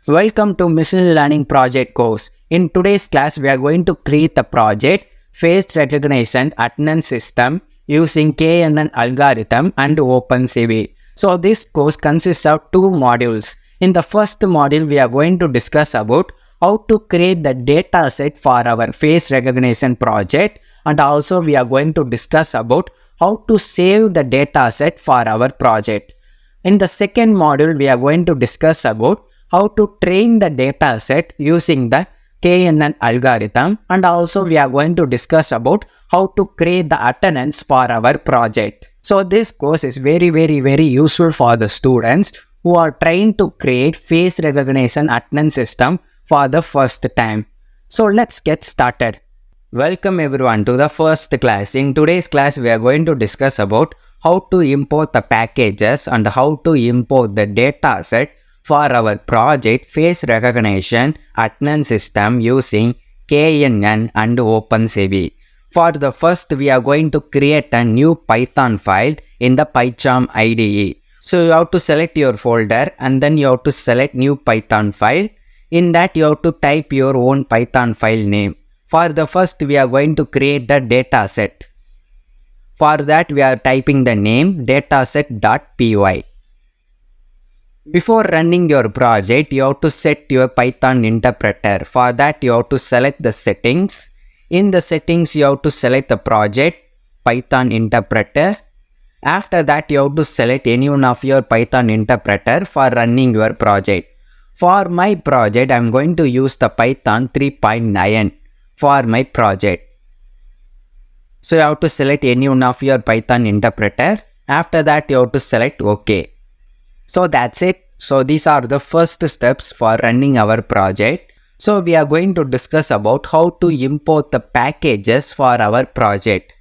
Welcome to Machine Learning Project course. In today's class, we are going to create the project Face Recognition Attendance System using KNN algorithm and OpenCV. So this course consists of two modules. In the first module, we are going to discuss about how to create the data set for our face recognition project, and also we are going to discuss about how to save the data set for our project. In the second module, we are going to discuss about how to train the data set using the KNN algorithm, and also we are going to discuss about how to create the attendance for our project. So this course is very useful for the students who are trying to create face recognition attendance system for the first time. So let's get started. Welcome everyone to the first class. In today's class, we are going to discuss about how to import the packages and how to import the data set for our project face recognition attendance system using KNN and OpenCV. For the first, we are going to create a new Python file in the PyCharm IDE. So you have to select your folder and then you have to select new Python file. In that, you have to type your own Python file name. For the first, we are going to create the data set. For that, we are typing the name dataset.py. Before running your project, you have to set your Python interpreter. For that, you have to select the settings. In the settings, you have to select the project, Python interpreter. After that, you have to select any one of your Python interpreter for running your project. For my project, I am going to use the Python 3.9 for my project. So you have to select any one of your Python interpreter. After that, you have to select OK. So that's it. So these are the first steps for running our project. So we are going to discuss about how to import the packages for our project.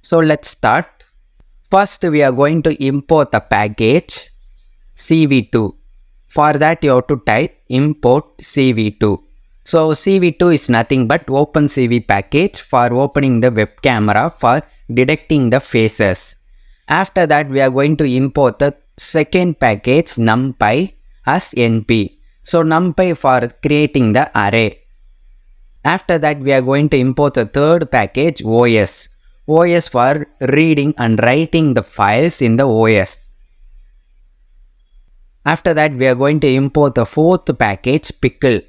So let's start. First, we are going to import the package CV2. For that, you have to type import CV2. So CV2 is nothing but OpenCV package for opening the web camera for detecting the faces. After that, we are going to import the second package numpy as np. So numpy for creating the array. After that, we are going to import the third package OS. OS for reading and writing the files in the OS. After that, we are going to import the fourth package pickle.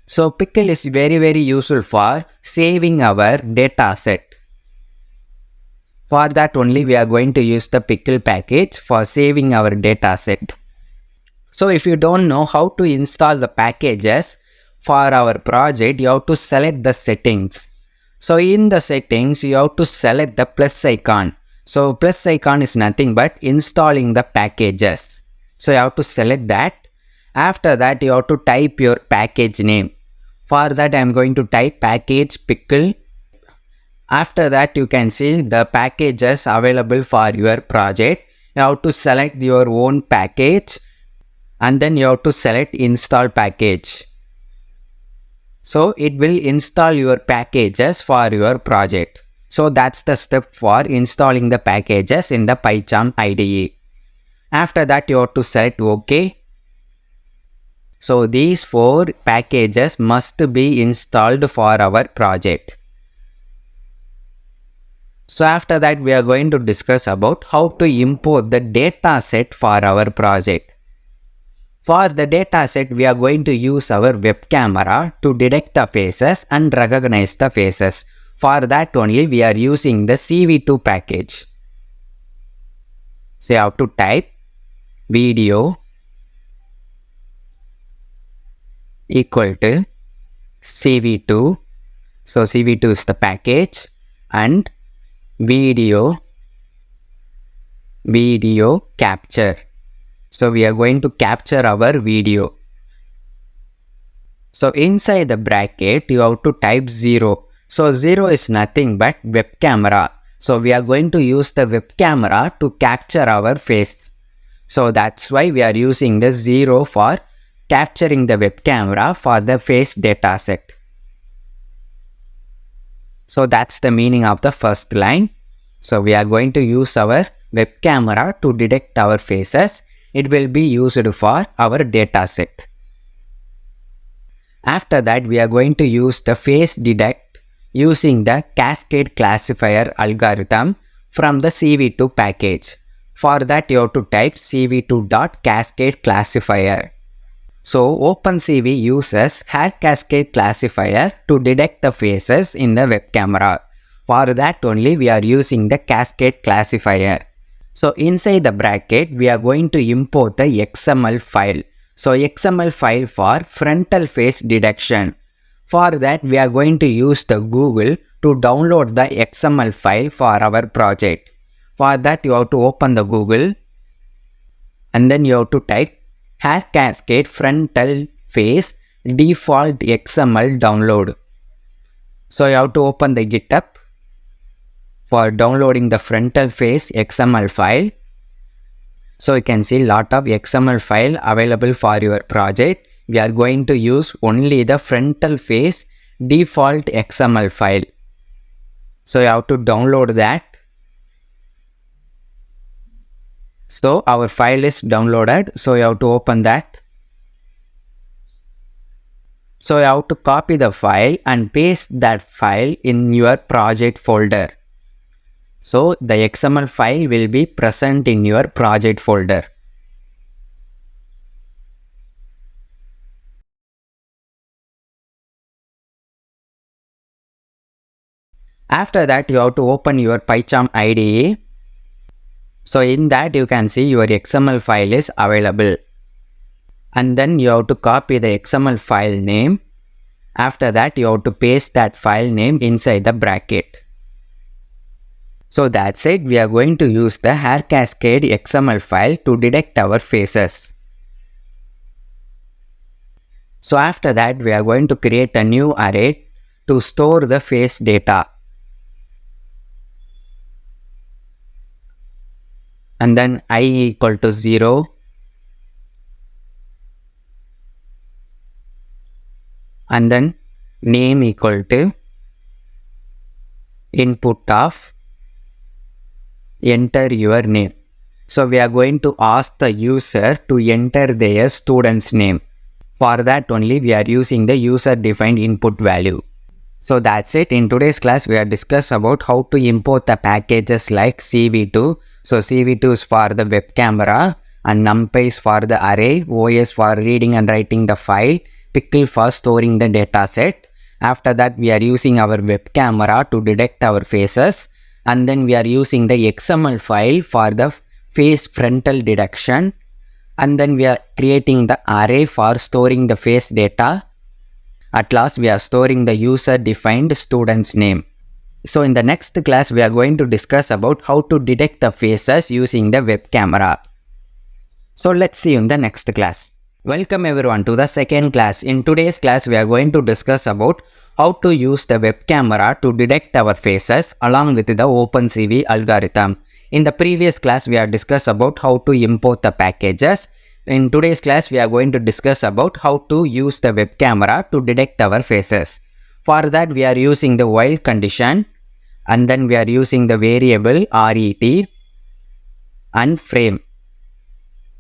So pickle is very useful for saving our data set. For that only we are going to use the pickle package for saving our data set. So if you don't know how to install the packages for our project, you have to select the settings. So in the settings, you have to select the plus icon. So plus icon is nothing but installing the packages. So you have to select that. After that, you have to type your package name. For that, I am going to type package pickle. After that, you can see the packages available for your project. You have to select your own package and then you have to select install package. So it will install your packages for your project. So that's the step for installing the packages in the PyCharm IDE. After that, you have to select OK. So these 4 packages must be installed for our project. So after that, we are going to discuss about how to import the data set for our project. For the data set, we are going to use our web camera to detect the faces and recognize the faces. For that only, we are using the CV2 package. So you have to type video equal to CV2. So CV2 is the package and video capture. So we are going to capture our video. So inside the bracket, you have to type 0. So 0 is nothing but web camera. So we are going to use the web camera to capture our face. So that's why we are using the 0 for capturing the web camera for the face dataset. So that's the meaning of the first line. So we are going to use our web camera to detect our faces. It will be used for our dataset. After that, we are going to use the face detect using the cascade classifier algorithm from the CV2 package. For that, you have to type cv2.cascade classifier. So OpenCV uses hair cascade classifier to detect the faces in the web camera. For that only we are using the cascade classifier. So inside the bracket we are going to import the XML file. So XML file for frontal face detection. For that we are going to use the Google to download the XML file for our project. For that you have to open the Google and then you have to type hair cascade frontal face default XML download. So you have to open the GitHub for downloading the frontal face XML file. So you can see lot of XML file available for your project. We are going to use only the frontal face default XML file. So you have to download that. So our file is downloaded. So you have to open that. So you have to copy the file and paste that file in your project folder. So the XML file will be present in your project folder. After that, you have to open your PyCharm IDE. So in that you can see your XML file is available. And then you have to copy the XML file name. After that, you have to paste that file name inside the bracket. So that's it. We are going to use the hair cascade XML file to detect our faces. So after that, we are going to create a new array to store the face data. And then I equal to 0. And then name equal to input of enter your name. So we are going to ask the user to enter their student's name. For that only we are using the user defined input value. So that's it. In today's class we are discussed about how to import the packages like CV2. So CV2 is for the web camera and NumPy is for the array, OS for reading and writing the file, Pickle for storing the dataset. After that we are using our web camera to detect our faces, and then we are using the XML file for the face frontal detection, and then we are creating the array for storing the face data. At last we are storing the user defined student's name. So in the next class we are going to discuss about how to detect the faces using the web camera. So let's see you in the next class. Welcome everyone to the second class. In today's class we are going to discuss about how to use the web camera to detect our faces along with the OpenCV algorithm. In the previous class we have discussed about how to import the packages. In today's class we are going to discuss about how to use the web camera to detect our faces. For that we are using the while condition, and then we are using the variable RET and frame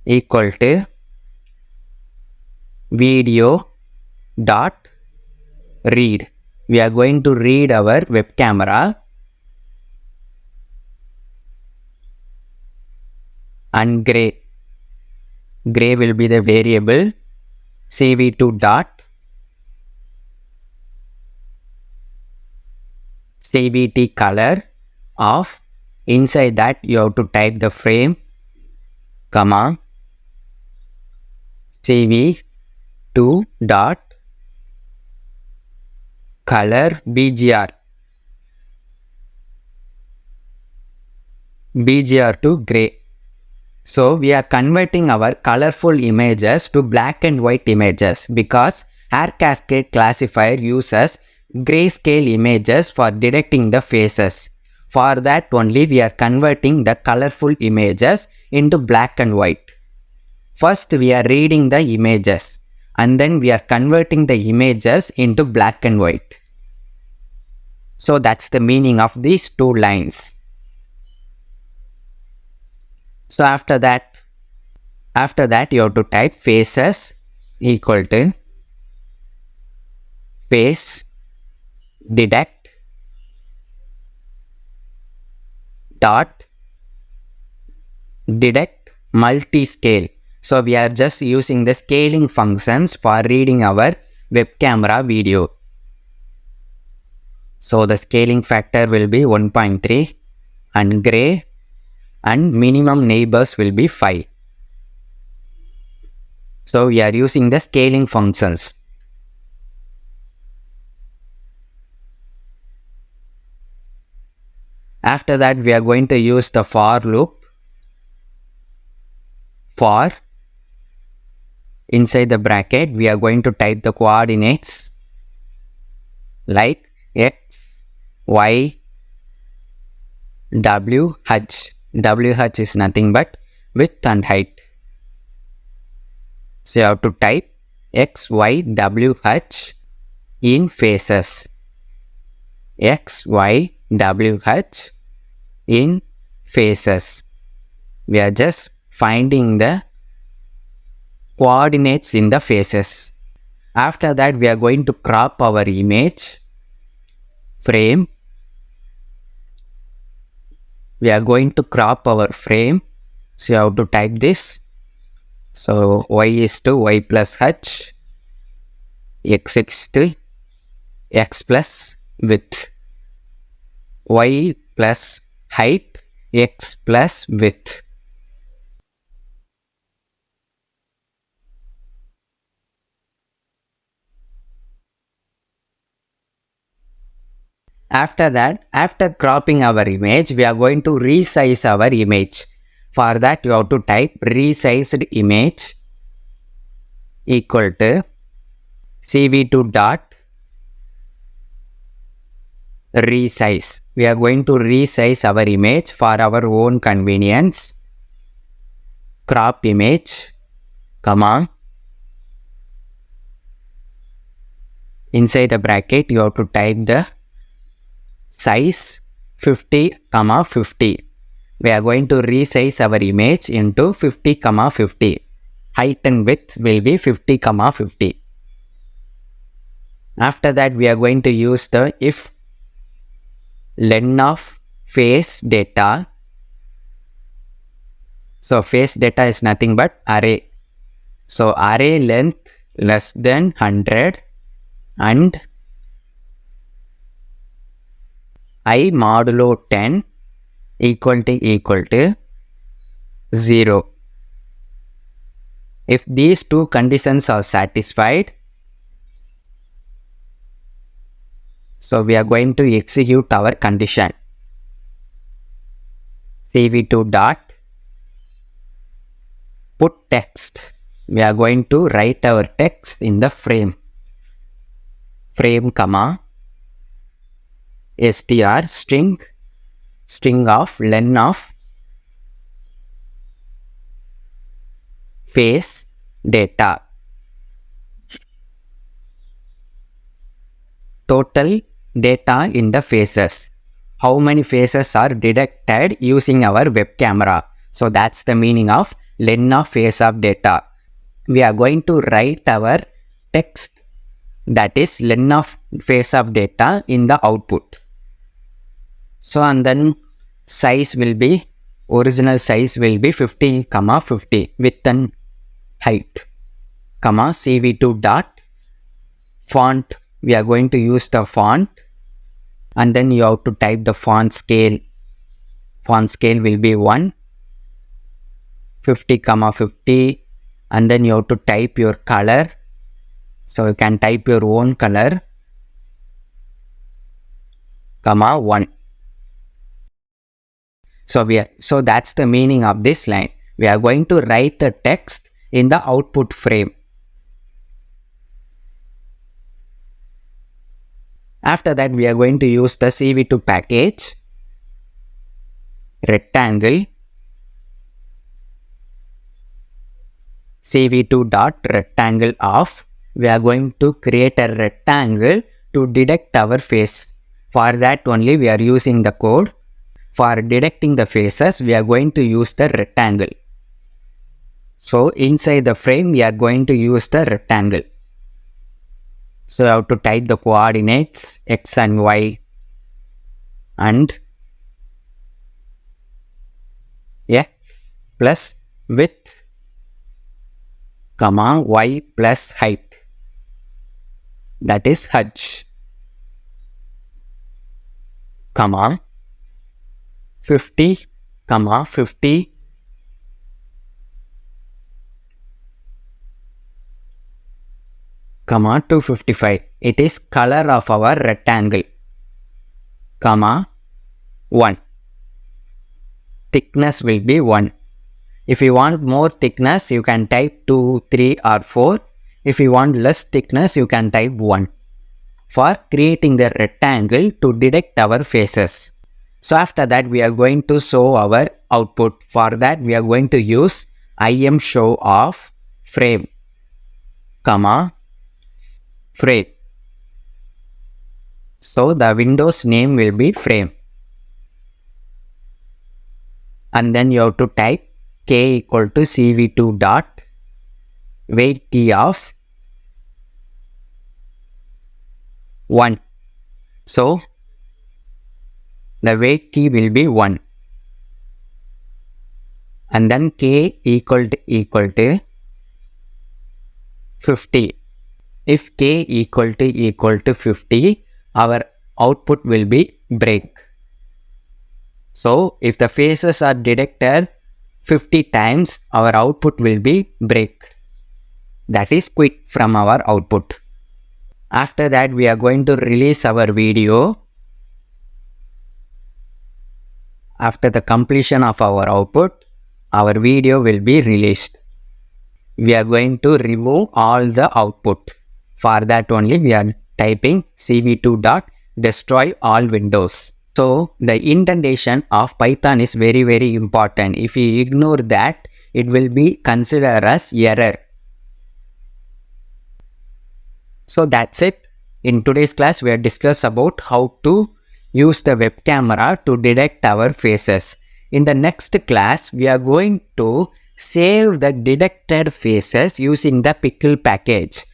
equal to video dot read. We are going to read our web camera, and gray will be the variable cv2 dot cvt color of. Inside that you have to type the frame comma cv2 dot color bgr to gray. So we are converting our colorful images to black and white images because hair cascade classifier uses grayscale images for detecting the faces. For that only we are converting the colorful images into black and white. First we are reading the images and then we are converting the images into black and white. So that's the meaning of these two lines. So after that you have to type faces equal to face detect dot detect multi-scale. So we are just using the scaling functions for reading our web camera video. So the scaling factor will be 1.3 and gray, and minimum neighbors will be 5. So we are using the scaling functions. After that, we are going to use the for loop. For inside the bracket, we are going to type the coordinates like x, y, w, h. WH is nothing but width and height. So you have to type x, y, w, h in phases. X, y, w, h in phases. We are just finding the coordinates in the phases. After that, we are going to crop our image frame. We are going to crop our frame. So you have to type this. So y is to y plus h, x is to x plus width, y plus height, x plus width. After that, after cropping our image, we are going to resize our image. For that, you have to type resized image equal to cv2 dot resize. We are going to resize our image for our own convenience. Crop image, comma. Inside the bracket, you have to type the size 50, 50. We are going to resize our image into 50, 50. Height and width will be 50, 50. After that, we are going to use the if len of face data. So face data is nothing but array. So array length less than 100 and I modulo 10 equal to 0. If these two conditions are satisfied, so we are going to execute our condition. cv2 dot put text. We are going to write our text in the frame. Frame, comma, str string of len of face data. Total data in the faces. How many faces are detected using our web camera? So that's the meaning of len of face of data. We are going to write our text, that is len of face of data, in the output. So and then size will be, original size will be 50, 50, width and height, comma, cv2 dot font. We are going to use the font, and then you have to type the font scale. Font scale will be 1, 50, 50, and then you have to type your color. So you can type your own color, comma, 1. So that's the meaning of this line. We are going to write the text in the output frame. After that, we are going to use the cv2 package, rectangle, cv2 dot rectangle of. We are going to create a rectangle to detect our face. For that only we are using the code. For detecting the faces, we are going to use the rectangle. So inside the frame, we are going to use the rectangle. So you have to type the coordinates x and y and x plus width, comma y plus height, that is h, comma 50, comma 50, comma 255. It is color of our rectangle, comma 1. Thickness will be 1. If you want more thickness, you can type 2, 3 or 4. If you want less thickness, you can type 1. For creating the rectangle to detect our faces. So after that, we are going to show our output. For that, we are going to use show of frame, comma frame. So the window's name will be frame. And then you have to type k equal to cv2 dot weight key of 1. So the weight key will be 1. And then k equal to 50. If k equal to 50, our output will be break. So if the faces are detected 50 times, our output will be break. That is quit from our output. After that, we are going to release our video. After the completion of our output, our video will be released. We are going to remove all the output. For that only, we are typing cv2 dot destroy all windows. So the indentation of Python is very important. If you ignore that, it will be considered as error. So that's it. In today's class, we have discussed about how to use the web camera to detect our faces. In the next class, we are going to save the detected faces using the pickle package.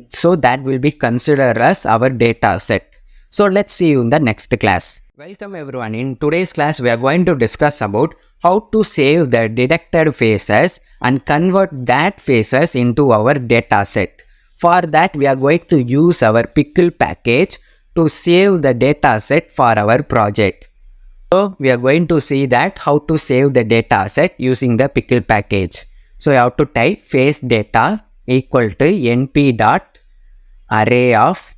So that will be considered as our data set. So let's see you in the next class. Welcome everyone. In today's class, we are going to discuss about how to save the detected faces and convert that faces into our data set. For that, we are going to use our pickle package to save the data set for our project. So we are going to see that how to save the data set using the pickle package. So you have to type face data equal to np dot array of.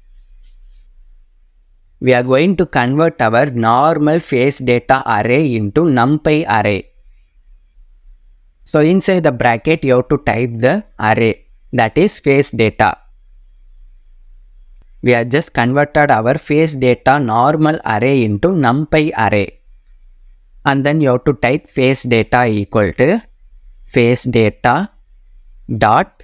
We are going to convert our normal face data array into numpy array. So inside the bracket, you have to type the array, that is face data. We have just converted our face data normal array into numpy array. And then you have to type face data equal to face data dot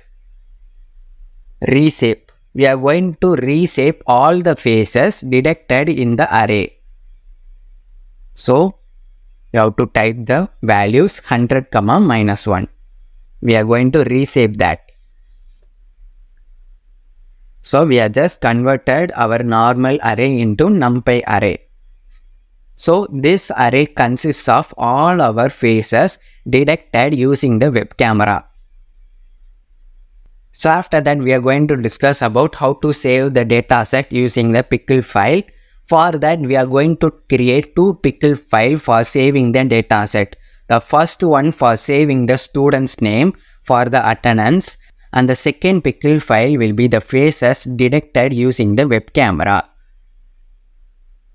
reshape. We are going to reshape all the faces detected in the array. So you have to type the values 100, -1. We are going to reshape that. So we have just converted our normal array into numpy array. So this array consists of all our faces detected using the web camera. So after that, we are going to discuss about how to save the dataset using the pickle file. For that, we are going to create two pickle files for saving the dataset. The first one for saving the student's name for the attendance, and the second pickle file will be the faces detected using the web camera.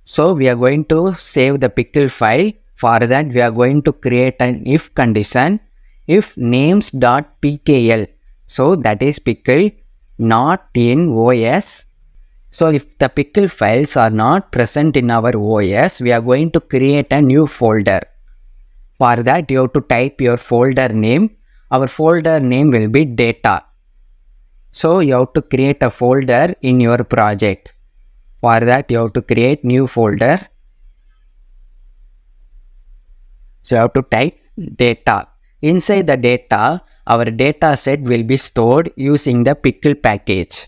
So we are going to save the pickle file. For that, we are going to create an if condition, if names.pkl. So that is pickle not in OS. So if the pickle files are not present in our OS, we are going to create a new folder. For that, you have to type your folder name. Our folder name will be data. So you have to create a folder in your project. For that, you have to create new folder. So you have to type data. Inside the data, our data set will be stored using the pickle package.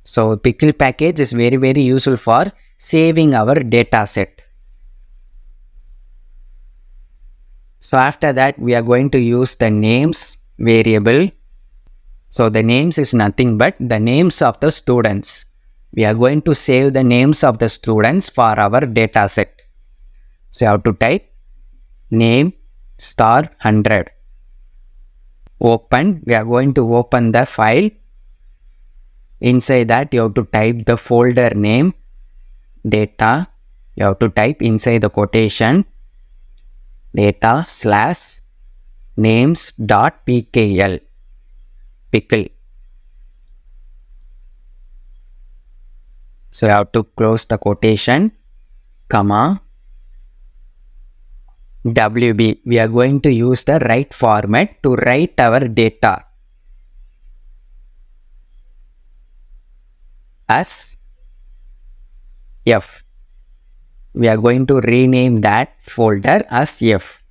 So pickle package is very useful for saving our data set. So after that, we are going to use the names variable. So the names is nothing but the names of the students. We are going to save the names of the students for our data set. So you have to type name star 100. Open. We are going to open the file. Inside that, you have to type the folder name, data. You have to type inside the quotation, data slash names dot pkl, pickle. So you have to close the quotation, comma, WB. We are going to use the right format to write our data as F. We are going to rename that folder as F.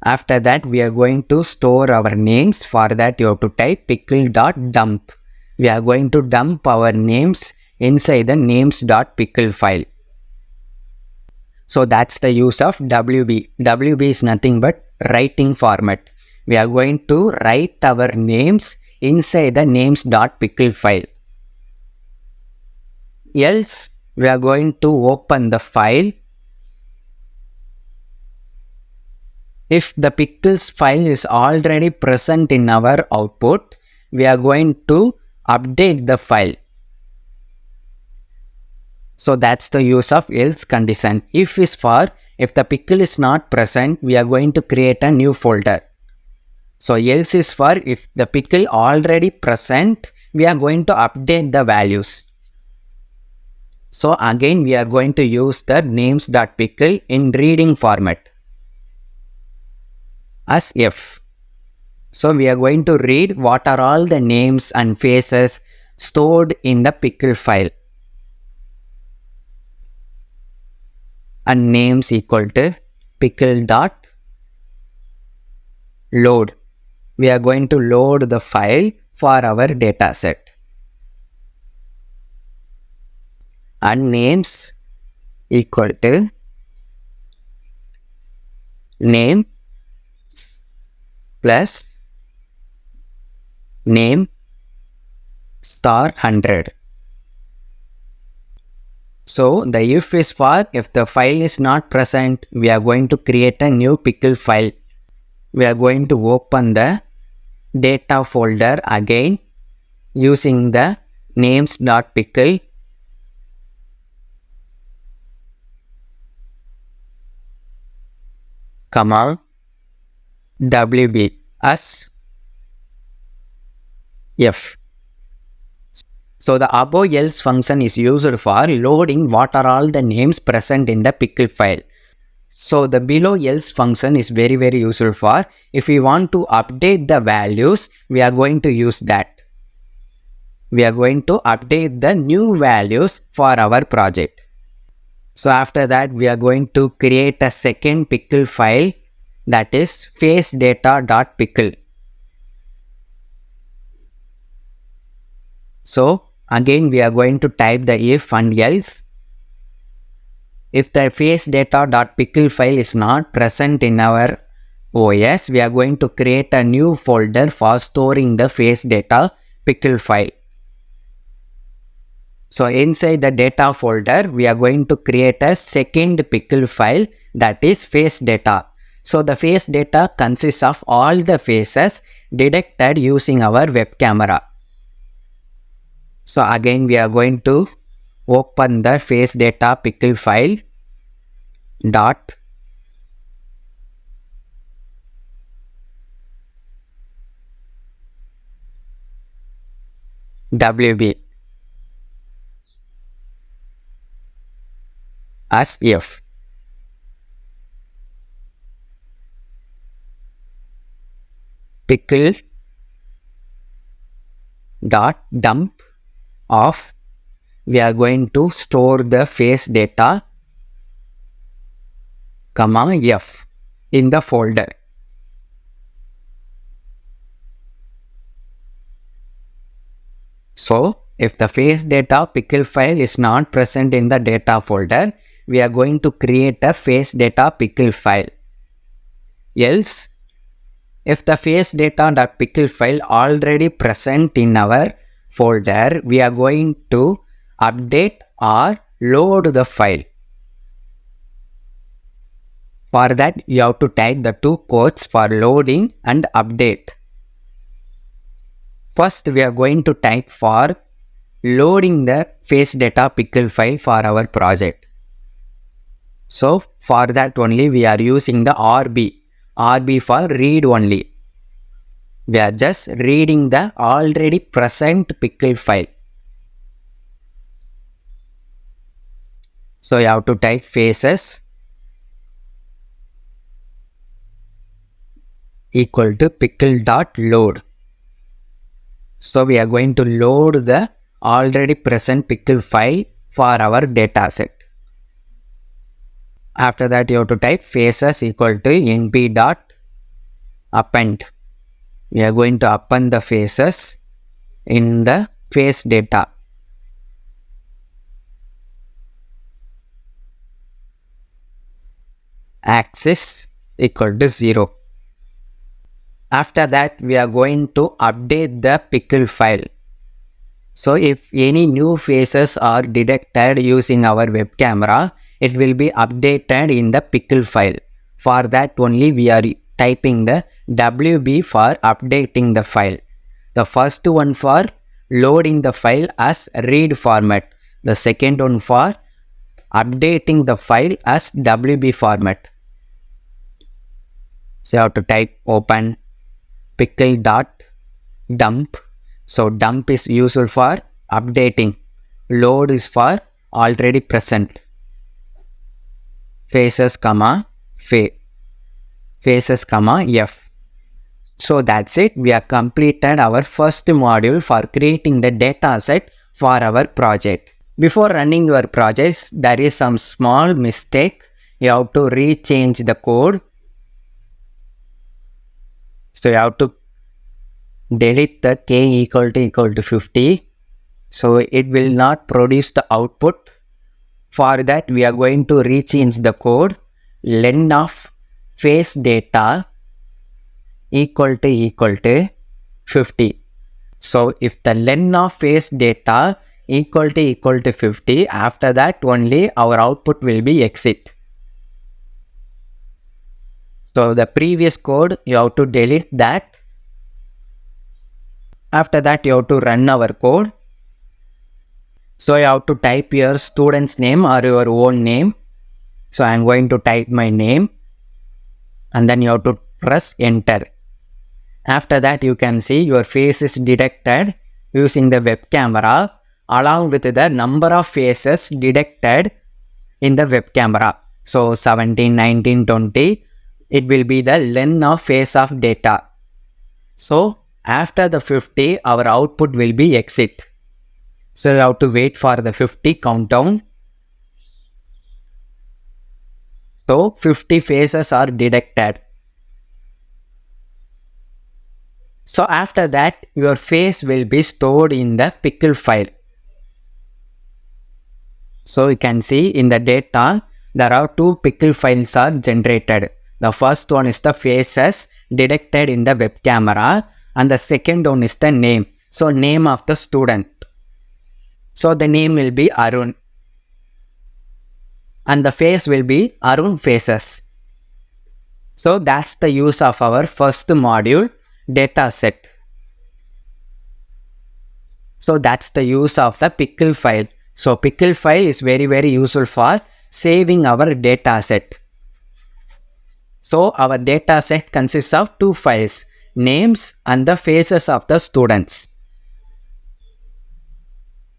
After that, we are going to store our names. For that, you have to type pickle.dump. We are going to dump our names inside the names.pickle file. So that's the use of WB. WB is nothing but writing format. We are going to write our names inside the names.pickle file. Else, we are going to open the file. If the pickles file is already present in our output, we are going to update the file. So that's the use of else condition. If is for, if the pickle is not present, we are going to create a new folder. So else is for, if the pickle already present, we are going to update the values. So again, we are going to use the names.pickle in reading format as F. So we are going to read what are all the names and faces stored in the pickle file. And names equal to pickle dot load. We are going to load the file for our data set. And names equal to name plus name star 100. So the if is for, if the file is not present, we are going to create a new pickle file. We are going to open the data folder again using the names.pickle, comma, WB as F. So the above else function is used for loading what are all the names present in the pickle file. So the below else function is very useful for, if we want to update the values, we are going to use that. We are going to update the new values for our project. So after that, we are going to create a second pickle file, that is facedata.pickle. So again, we are going to type the if and else. If the facedata.pickle file is not present in our OS, we are going to create a new folder for storing the facedata.pickle file. So inside the data folder, we are going to create a second pickle file, that is facedata. So the facedata consists of all the faces detected using our web camera. So again, we are going to open the facedata pickle file dot WB as F. Pickle dot dump of, we are going to store the facedata, comma F in the folder. So If the face data pickle file is not present in the data folder, we are going to create a face data pickle file. Else, if the face data.pickle file already present in our folder, we are going to update or load the file. For that, you have to type the two codes for loading and update. First, we are going to type for loading the face data pickle file for our project. So, for that only we are using the RB for read only. We are just reading the already present pickle file. So, you have to type faces equal to pickle.load. So, we are going to load the already present pickle file for our dataset. After that, you have to type faces equal to np.append. We are going to append the faces in the face data. Axis equal to 0. After that, we are going to update the pickle file. So, if any new faces are detected using our web camera, it will be updated in the pickle file. For that only we are typing the WB for updating the file. The first one for loading the file as read format. The second one for updating the file as WB format. So, you have to type open pickle.dump. So, dump is useful for updating. Load is for already present. Faces comma faces comma F. So, that's it. We have completed our first module for creating the dataset for our project. Before running your projects, there is some small mistake. You have to rechange the code. So, you have to delete the k equal to 50. So, it will not produce the output. For that, we are going to rechange the code. Len of face data equal to 50. So, if the len of face data equal to 50, after that only our output will be exit. So, the previous code you have to delete that. After that, you have to run our code. So, you have to type your student's name or your own name. So, I am going to type my name and then you have to press enter. After that, you can see your face is detected using the web camera along with the number of faces detected in the web camera. So, 17, 19, 20, it will be the len of face of data. So, after the 50, our output will be exit. So, you have to wait for the 50 countdown. So, 50 faces are detected. So, after that, your face will be stored in the pickle file. So, you can see in the data, there are two pickle files are generated. The first one is the faces detected in the web camera and the second one is the name. So, name of the student. So, the name will be Arun and the face will be Arun faces. So, that's the use of our first module, dataset. So, that's the use of the pickle file. So, pickle file is very useful for saving our dataset. So, our dataset consists of two files, names and the faces of the students.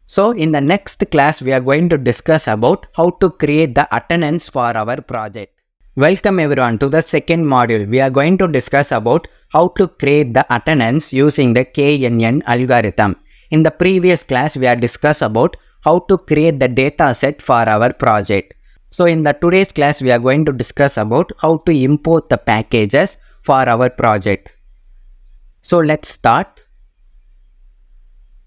So, in the next class, we are going to discuss about how to create the attendance for our project. Welcome everyone to the second module. We are going to discuss about how to create the attendance using the KNN algorithm. In the previous class, we have discussed about how to create the data set for our project. So, in the today's class, we are going to discuss about how to import the packages for our project. So, let's start.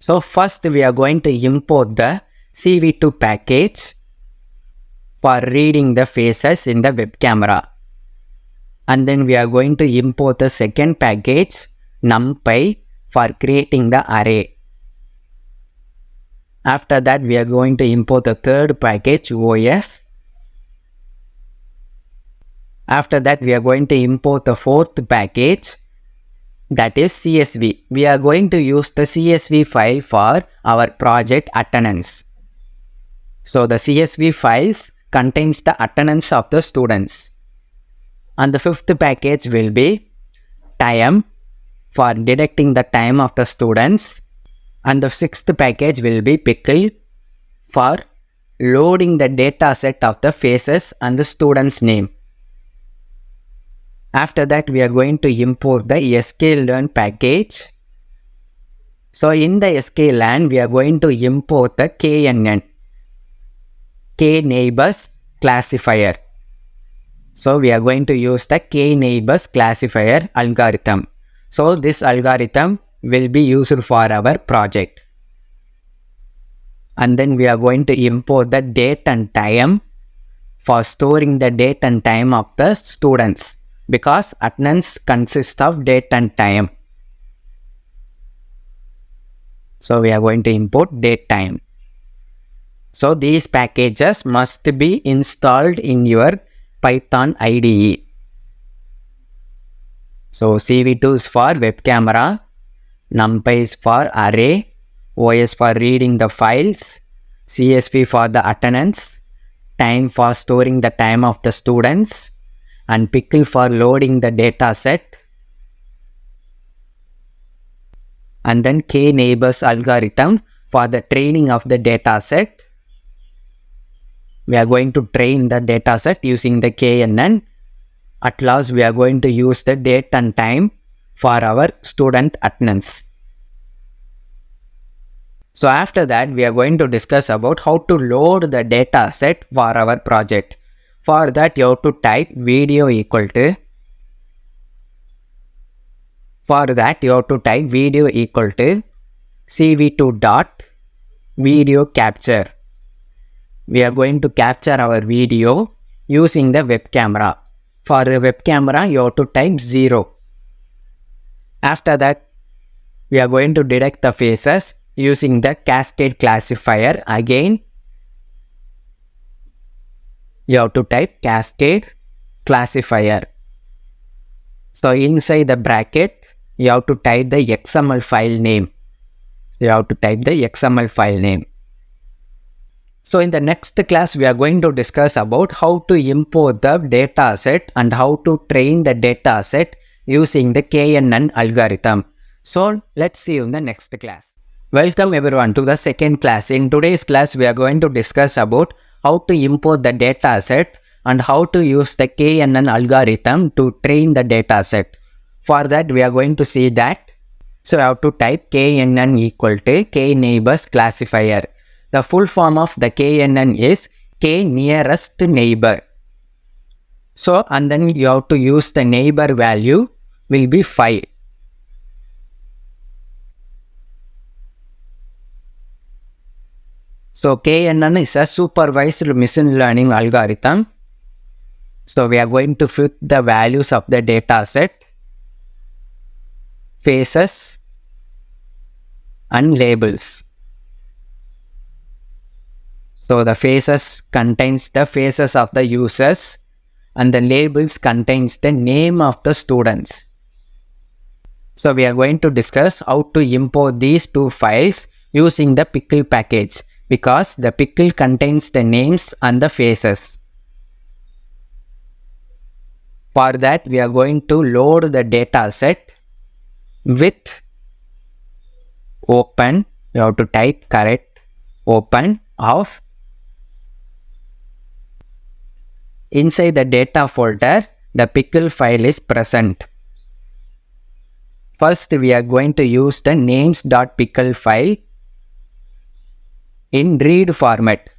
So first we are going to import the CV2 package for reading the faces in the web camera. And then we are going to import the second package, numpy, for creating the array. After that we are going to import the third package, OS. After that we are going to import the fourth package, that is CSV. We are going to use the CSV file for our project attendance. So the CSV files contains the attendance of the students. And the fifth package will be time for detecting the time of the students. And the sixth package will be pickle for loading the data set of the faces and the student's name. After that we are going to import the sklearn package. So in the sklearn we are going to import the KNN, K-neighbors classifier. So we are going to use the K-neighbors classifier algorithm. So this algorithm will be used for our project. And then we are going to import the date and time for storing the date and time of the students, because attendance consists of date and time. So we are going to import date time. So these packages must be installed in your Python IDE. So CV2 is for web camera, numpy is for array, OS for reading the files, CSV for the attendance, time for storing the time of the students, and pickle for loading the data set, and then K-neighbors algorithm for the training of the data set. We are going to train the data set using the KNN. At last we are going to use the date and time for our student attendance. So after that we are going to discuss about how to load the data set for our project. For that you have to type video equal to, CV2 dot video capture. We are going to capture our video using the web camera. For the web camera you have to type 0. After that we are going to detect the faces using the cascade classifier. Again you have to type cascade classifier. So inside the bracket you have to type the XML file name. So in the next class we are going to discuss about how to import the data set and how to train the data set using the KNN algorithm. So let's see you in the next class. Welcome everyone to the second class. In today's class we are going to discuss about how to import the data set and how to use the KNN algorithm to train the data set. For that we are going to see that. So I have to type KNN equal to K-neighbors classifier. The full form of the KNN is K nearest neighbor. So and then you have to use the neighbor value will be 5. So KNN is a supervised machine learning algorithm. So we are going to fit the values of the data set, faces and labels. So the faces contains the faces of the users and the labels contains the name of the students. So we are going to discuss how to import these two files using the pickle package, because the pickle contains the names and the faces. For that we are going to load the data set with open, you have to type correct open of. Inside the data folder the pickle file is present. First we are going to use the names.pickle file in read format,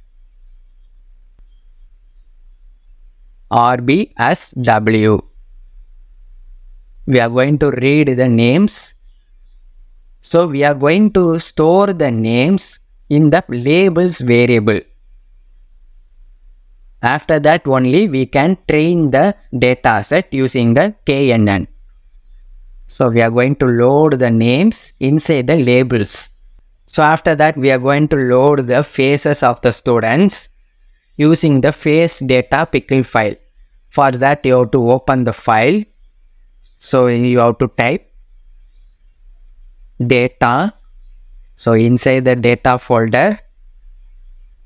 RBSW. We are going to read the names. So we are going to store the names in the labels variable. After that only we can train the dataset using the KNN. So we are going to load the names inside the labels. So after that we are going to load the faces of the students using the face data pickle file. For that you have to open the file. So you have to type data. So inside the data folder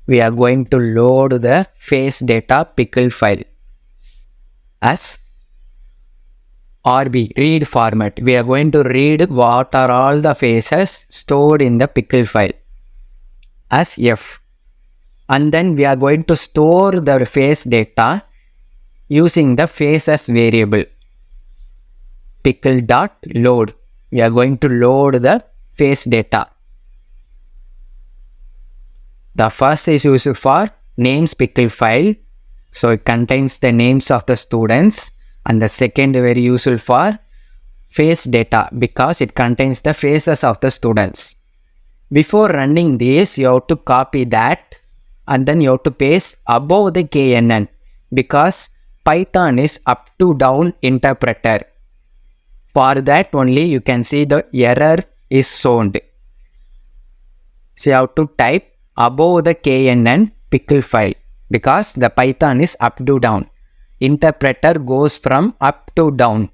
we are going to load the face data pickle file as RB, read format. We are going to read what are all the faces stored in the pickle file as F. And then we are going to store the face data using the faces variable. Pickle.load. We are going to load the face data. The first is used for names pickle file. So it contains the names of the students. And the second very useful for face data because it contains the faces of the students. Before running this, you have to copy that and then you have to paste above the KNN because Python is up to down interpreter. For that only you can see the error is shown. So you have to type above the KNN pickle file because the Python is up to down. Interpreter goes from up to down.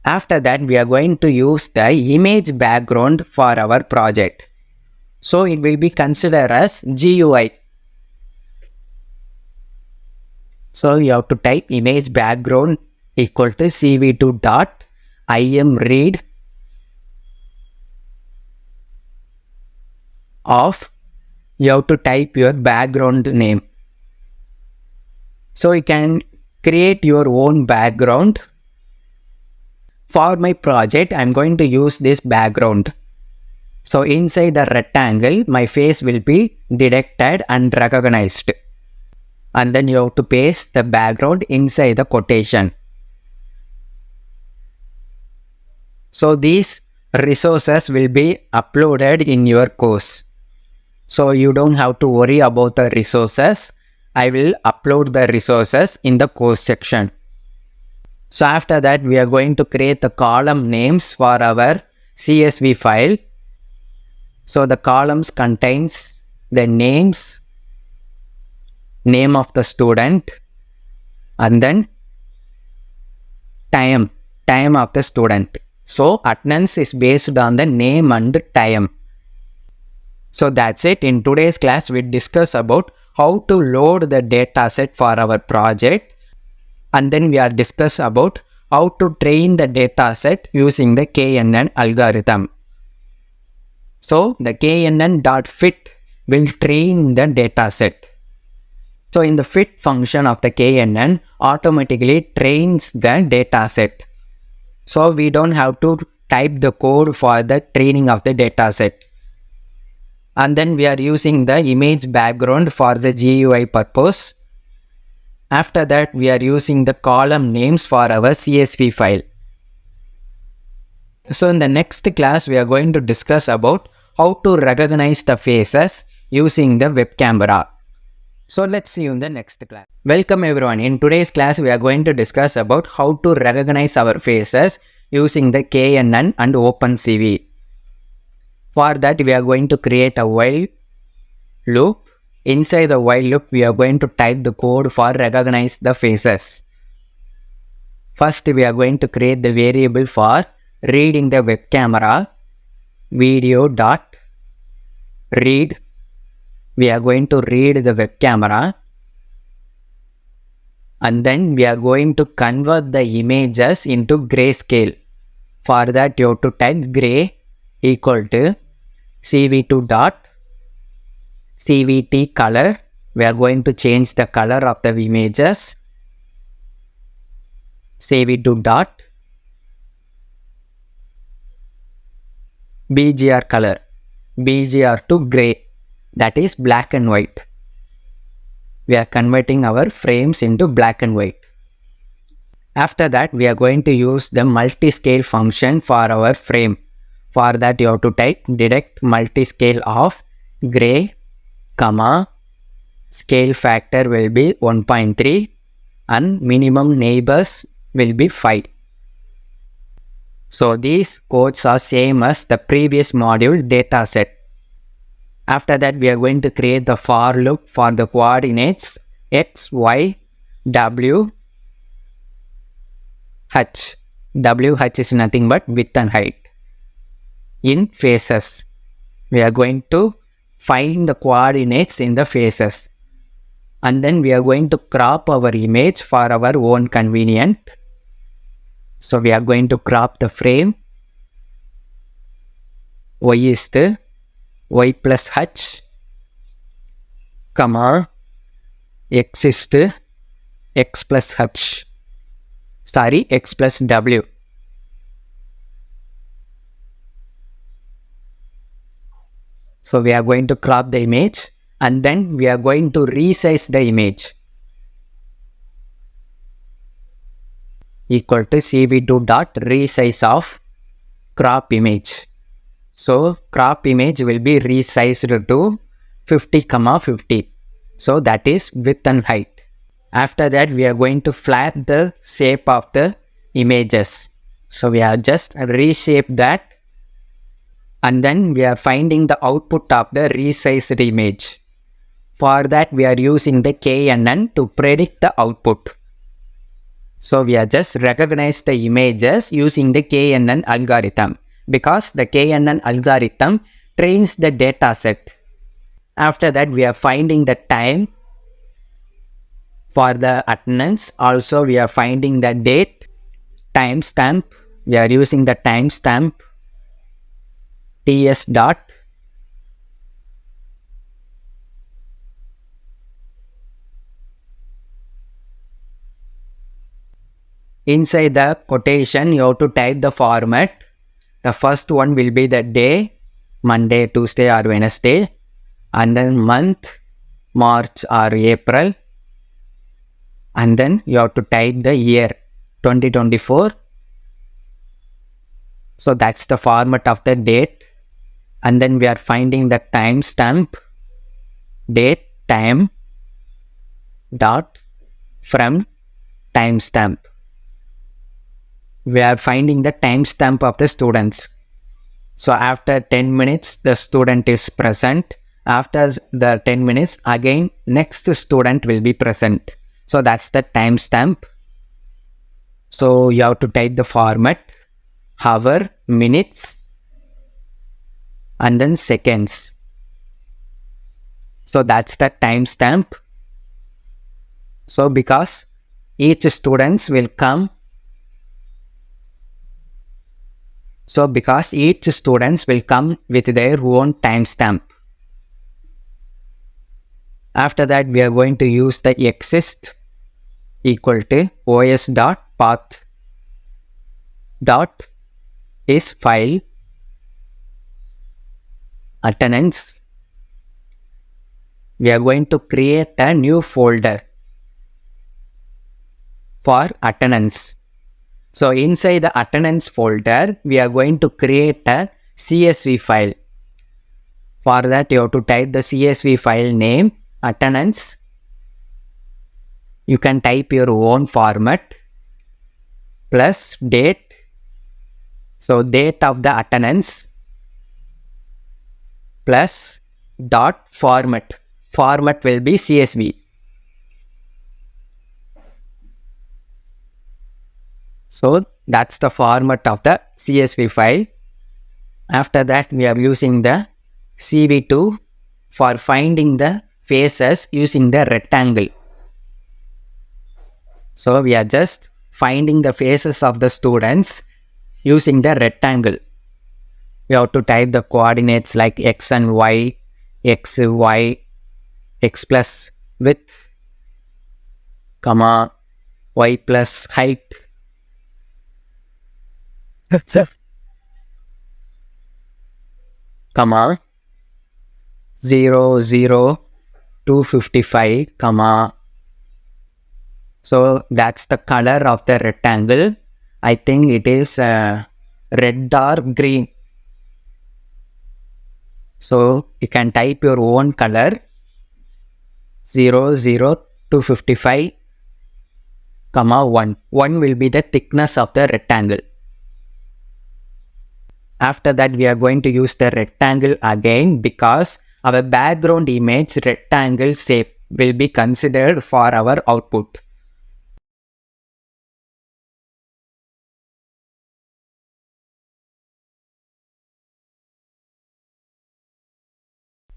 After that we are going to use the image background for our project. So it will be considered as GUI. So you have to type image background equal to cv2 dot imread of, you have to type your background name. So you can create your own background. For my project, I am going to use this background. So inside the rectangle, my face will be detected and recognized. And then you have to paste the background inside the quotation. So these resources will be uploaded in your course. So you don't have to worry about the resources. I will upload the resources in the course section. So after that we are going to create the column names for our CSV file. So the columns contains the names, name of the student, and then time of the student. So attendance is based on the name and time. So that's it. In today's class we discuss about how to load the dataset for our project. And then we are discuss about how to train the dataset using the KNN algorithm. So the KNN.fit will train the dataset. So in the fit function of the KNN automatically trains the dataset. So we don't have to type the code for the training of the dataset. And then we are using the image background for the GUI purpose. After that we are using the column names for our CSV file. So in the next class we are going to discuss about how to recognize the faces using the web camera. So let's see you in the next class. Welcome everyone. In today's class we are going to discuss about how to recognize our faces using the KNN and OpenCV. For that we are going to create a while loop. Inside the while loop we are going to type the code for recognize the faces. First we are going to create the variable for reading the web camera. Video dot read. We are going to read the web camera. And then we are going to convert the images into grayscale. For that you have to type gray equal to cv2 dot cvt color. We are going to change the color of the images. cv2 dot bgr color, bgr to gray, that is black and white. We are converting our frames into black and white. After that we are going to use the multi-scale function for our frame. For that you have to type direct multiscale of gray, comma, scale factor will be 1.3 and minimum neighbors will be 5. So these codes are same as the previous module dataset. After that we are going to create the for loop for the coordinates x, y, w, h. WH is nothing but width and height. In phases, we are going to find the coordinates in the phases. And then we are going to crop our image for our own convenience. So we are going to crop the frame. Y is to y plus h, comma, x is to x plus h. Sorry, x plus w. So we are going to crop the image and then we are going to resize the image. Equal to cv2.resize of crop image. So crop image will be resized to 50, 50. So that is width and height. After that we are going to flat the shape of the images. So we are just reshape that. And then we are finding the output of the resized image. For that we are using the KNN to predict the output. So we are just recognize the images using the KNN algorithm because the KNN algorithm trains the dataset. After that we are finding the time for the attendance. Also we are finding the date, timestamp. We are using the timestamp ts dot. Inside the quotation, you have to type the format. The first one will be the day, Monday, Tuesday or Wednesday. And then month, March or April. And then you have to type the year, 2024. So that's the format of the date. And then we are finding the timestamp, date, time, dot, from timestamp. We are finding the timestamp of the students. So after 10 minutes, the student is present. After the 10 minutes, again, next student will be present. So that's the timestamp. So you have to type the format, hour, minutes, and then seconds. So that's the timestamp. So because each students will come. So because each students will come with their own timestamp. After that we are going to use the exist equal to os.path dot is file attendance. We are going to create a new folder for attendance. So inside the attendance folder, we are going to create a CSV file. For that you have to type the CSV file name, attendance. You can type your own format plus date. So date of the attendance plus dot format. Format will be CSV. So that's the format of the CSV file. After that we are using the CV2 for finding the faces using the rectangle. So we are just finding the faces of the students using the rectangle. We have to type the coordinates like x and y, x, y, x plus width, comma, y plus height, comma, 0, 0, 255, comma. So that's the color of the rectangle. I think it is red or green. So you can type your own color 0, 0, 255, comma 1. 1 will be the thickness of the rectangle. After that, we are going to use the rectangle again because our background image rectangle shape will be considered for our output.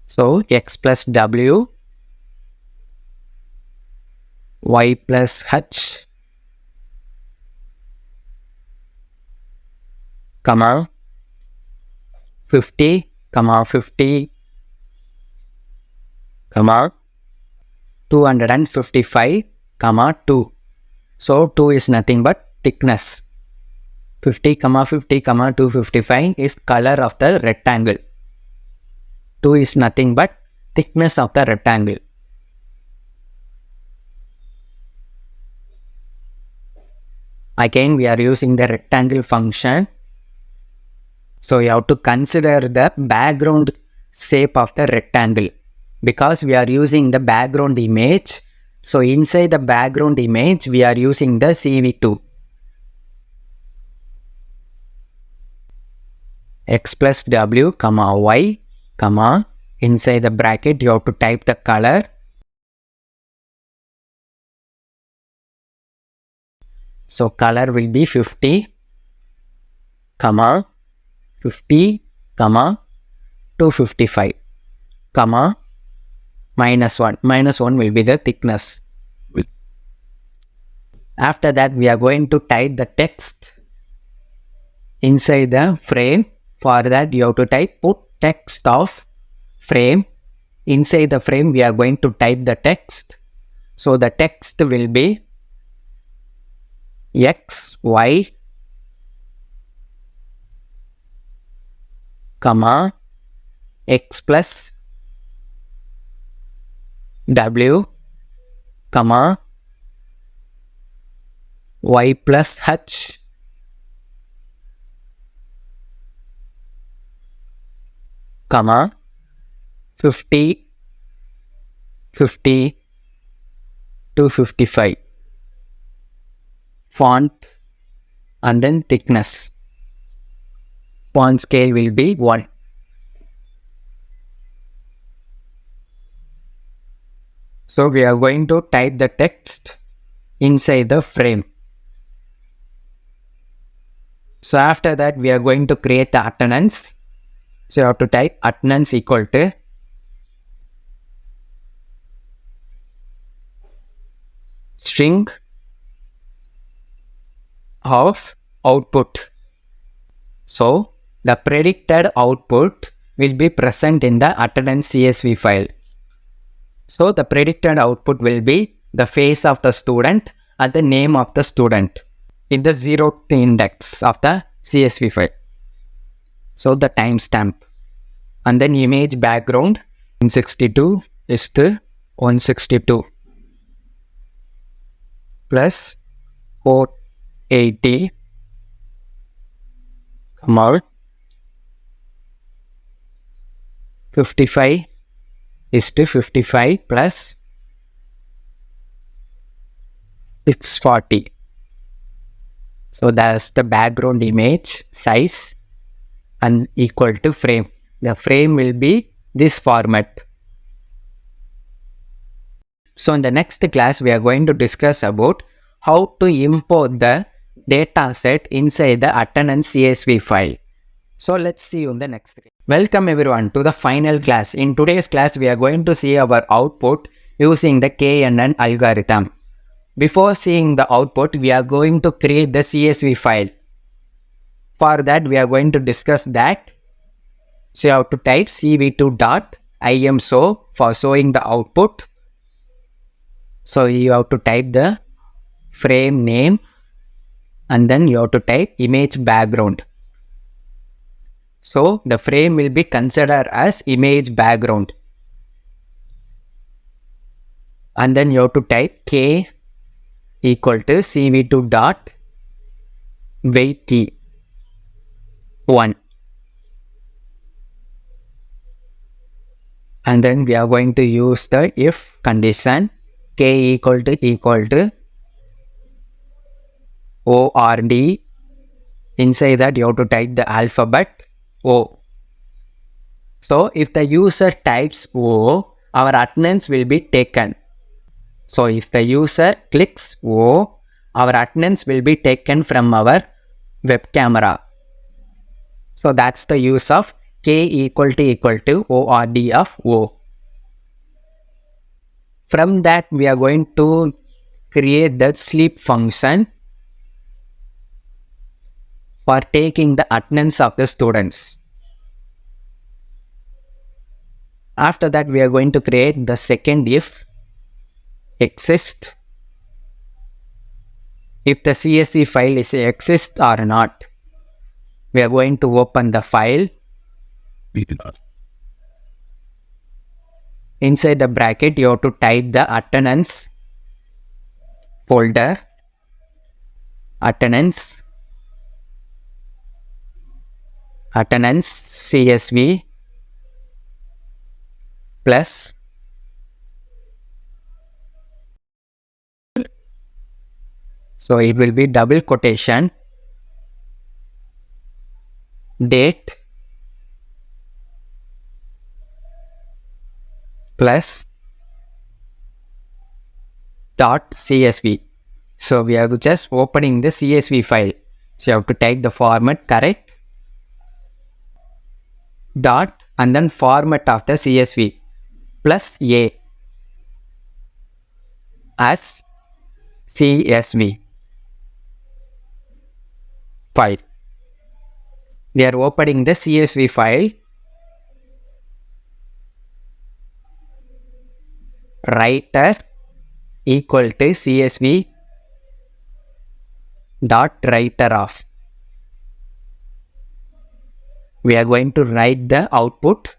So x plus w, y plus h, comma 50, comma 50, comma 255, comma 2. So 2 is nothing but thickness. 50, comma 50, comma 255 is color of the rectangle. 2 is nothing but thickness of the rectangle. Again, we are using the rectangle function. So you have to consider the background shape of the rectangle because we are using the background image. So inside the background image, we are using the CV2. X plus W, comma Y, comma, inside the bracket, you have to type the color. So color will be 50, comma, 50, comma, 255, comma, minus 1. Minus 1 will be the thickness. After that, we are going to type the text inside the frame. For that, you have to type put text of frame. Inside the frame, we are going to type the text. So the text will be x, y, comma, x plus w, comma, y plus h, comma, 50, 50, 255. Font and then thickness. Font scale will be 1. So we are going to type the text inside the frame. So after that, we are going to create the attendance. So you have to type attendance equal to string of output. So the predicted output will be present in the attendance CSV file. So the predicted output will be the face of the student and the name of the student in the 0th index of the CSV file. So the timestamp and then image background 162 is to 162 plus 480, comma 55 is to 55 plus 640. So that's the background image size and equal to frame. The frame will be this format. So in the next class, we are going to discuss about how to import the dataset inside the attendance CSV file. So let's see you in the next class. Welcome everyone to the final class. In today's class, we are going to see our output using the KNN algorithm. Before seeing the output, we are going to create the CSV file. For that, we are going to discuss that. So you have to type cv2.imshow for showing the output. So you have to type the frame name and then you have to type image background. So the frame will be considered as image background. And then you have to type k equal to cv2 dot weight 1. And then we are going to use the if condition k equal to ORD. Inside that you have to type the alphabet O. So if the user types O, our attendance will be taken. So if the user clicks O, our attendance will be taken from our web camera. So that's the use of k equal to ORD of O. From that we are going to create the sleep function for taking the attendance of the students. After that we are going to create the second if exist. If the CSV file is exist or not, we are going to open the file. Inside the bracket you have to type the attendance folder, attendance CSV plus so it will be double quotation date plus .csv. So we are just opening the CSV file. So you have to type the format correct dot and then format of the CSV plus A as CSV file. We are opening the CSV file. Writer equal to CSV dot writer of. We are going to write the output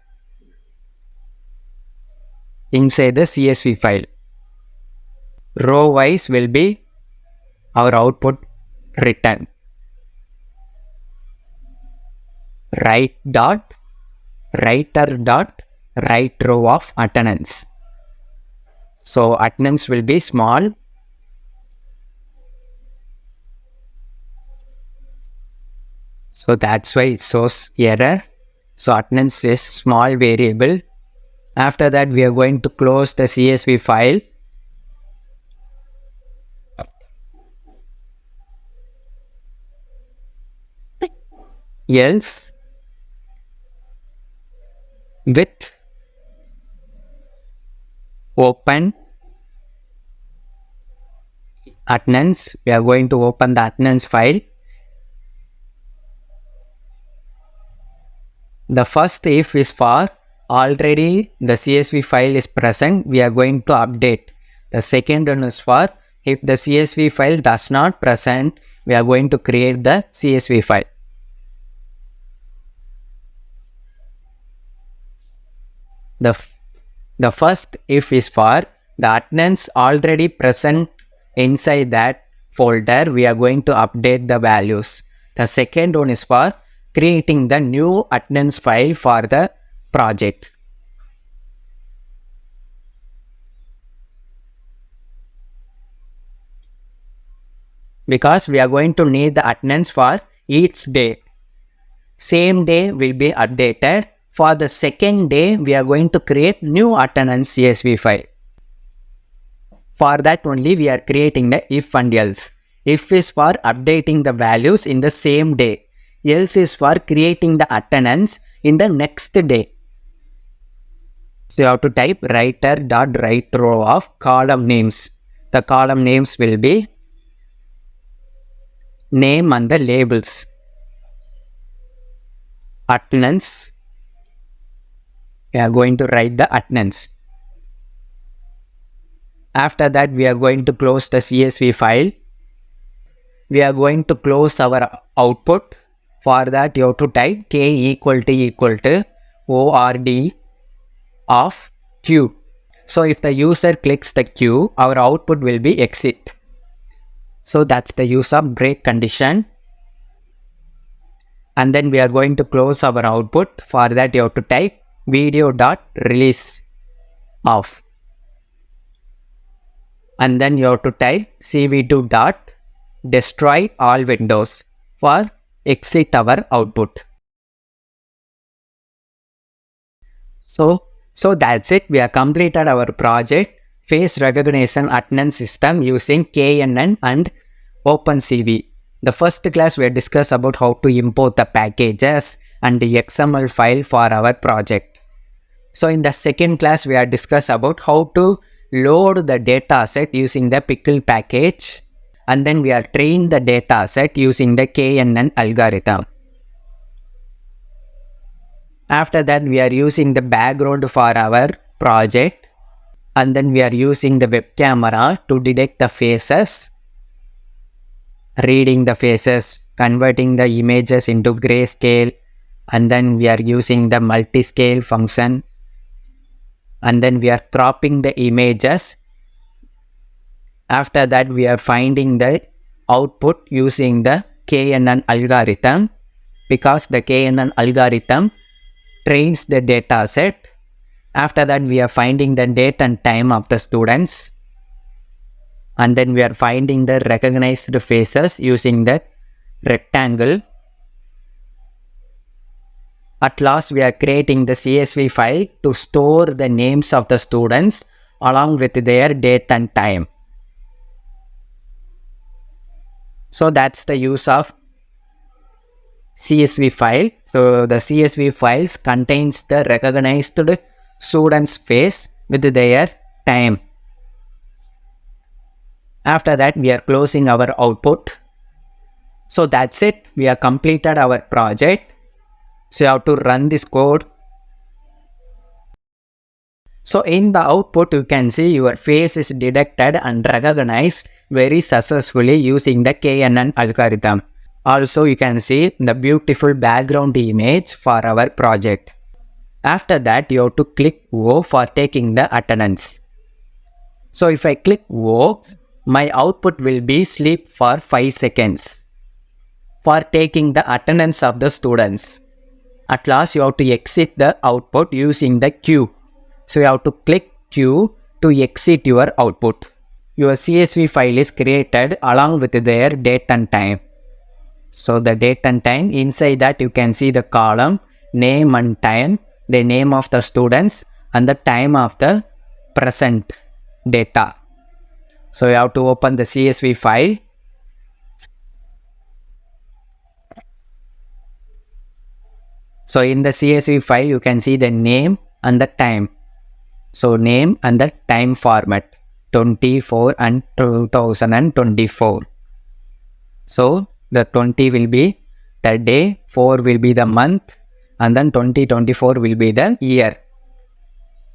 inside the CSV file. Row wise will be our output written. Write dot writer dot write row of attendance. So attendance will be small. So that's why it shows error. So attendance is small variable. After that we are going to close the CSV file. Else with open attendance, we are going to open the attendance file. The first if is for already the CSV file is present, we are going to update. The second one is for if the CSV file does not present, we are going to create the CSV file. The first if is for the attendance already present inside that folder, we are going to update the values. The second one is for creating the new attendance file for the project. Because we are going to need the attendance for each day. Same day will be updated. For the second day, we are going to create new attendance CSV file. For that only we are creating the if and else. If is for updating the values in the same day. Else is for creating the attendance in the next day. So you have to type writer dot write row of column names. The column names will be name and the labels. Attendance. We are going to write the attendance. After that we are going to close the CSV file. We are going to close our output. For that you have to type k equal to ORD of Q. So if the user clicks the Q, our output will be exit. So that's the use of break condition. And then we are going to close our output. For that you have to type video.release of, and then you have to type cv2 dot destroy all windows for exit our output. So that's it. We have completed our project face recognition attendance system using KNN and OpenCV. The first class we discussed about how to import the packages and the XML file for our project. So in the second class we have discussed about how to load the dataset using the pickle package, and then we are trained the dataset using the KNN algorithm. After that we are using the background for our project, and then we are using the web camera to detect the faces, reading the faces, converting the images into grayscale, and then we are using the multi-scale function, and then we are cropping the images. After that we are finding the output using the KNN algorithm, because the KNN algorithm trains the data set. After that we are finding the date and time of the students, and then we are finding the recognized faces using the rectangle. At last we are creating the CSV file to store the names of the students along with their date and time. So that's the use of CSV file. So the CSV files contains the recognized student's face with their time. After that we are closing our output. So that's it. We have completed our project. So you have to run this code. So in the output you can see your face is detected and recognized very successfully using the KNN algorithm. Also you can see the beautiful background image for our project. After that you have to click O for taking the attendance. So if I click O, my output will be sleep for 5 seconds for taking the attendance of the students. At last you have to exit the output using the Q. So you have to click Q to exit your output. Your CSV file is created along with their date and time. So the date and time, inside that you can see the column name and time, the name of the students and the time of the present data. So you have to open the CSV file. So in the CSV file you can see the name and the time. So name and the time format 24 and 2024. So the 20 will be the day, 4 will be the month, and then 2024 will be the year.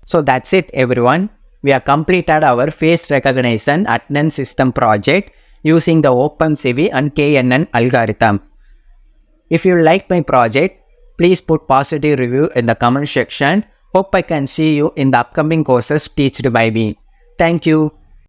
So that's it everyone. We have completed our face recognition attendance system project using the OpenCV and KNN algorithm. If you like my project, please put positive review in the comment section. Hope I can see you in the upcoming courses taught by me. Thank you.